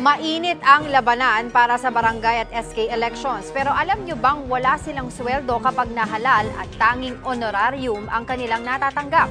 Mainit ang labanan para sa barangay at SK elections. Pero alam nyo bang wala silang sweldo kapag nahalal at tanging honorarium ang kanilang natatanggap?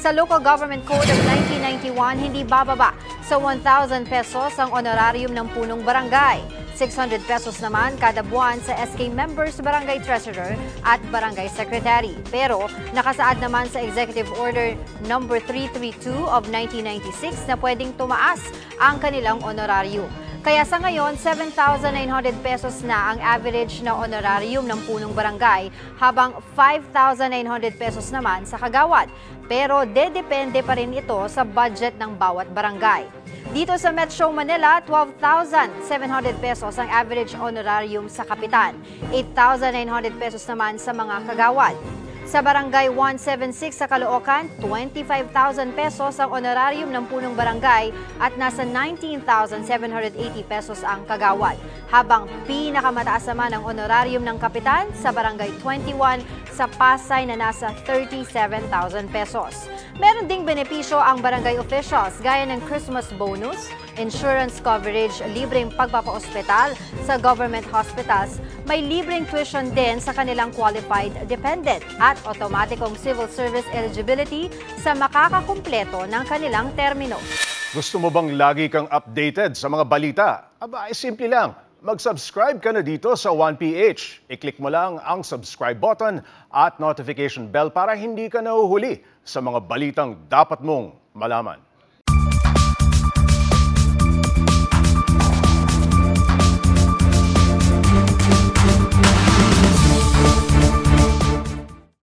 Sa Local Government Code of 1991, hindi bababa sa 1,000 pesos ang honorarium ng punong barangay. 600 pesos naman kada buwan sa SK members, barangay treasurer at barangay secretary. Pero nakasaad naman sa Executive Order No. 332 of 1996 na pwedeng tumaas ang kanilang honorarium. Kaya sa ngayon, 7,900 pesos na ang average na honorarium ng punong barangay, habang 5,900 pesos naman sa kagawad. Pero dedepende pa rin ito sa budget ng bawat barangay. Dito sa Metro Manila, 12,700 pesos ang average honorarium sa kapitan, 8,900 pesos naman sa mga kagawad. Sa Barangay 176 sa Caloocan, 25,000 pesos ang honorarium ng punong barangay at nasa 19,780 pesos ang kagawad. Habang pinakamataas naman ang honorarium ng kapitan sa Barangay 21 sa Pasay na nasa 37,000 pesos. Meron ding benepisyo ang barangay officials gaya ng Christmas bonus, insurance coverage, libreng pagpapaospital sa government hospitals, may libreng tuition din sa kanilang qualified dependent at automatikong civil service eligibility sa makakakumpleto ng kanilang termino. Gusto mo bang lagi kang updated sa mga balita? Aba, simple lang. Mag-subscribe ka na dito sa 1PH. I-click mo lang ang subscribe button at notification bell para hindi ka nahuhuli sa mga balitang dapat mong malaman.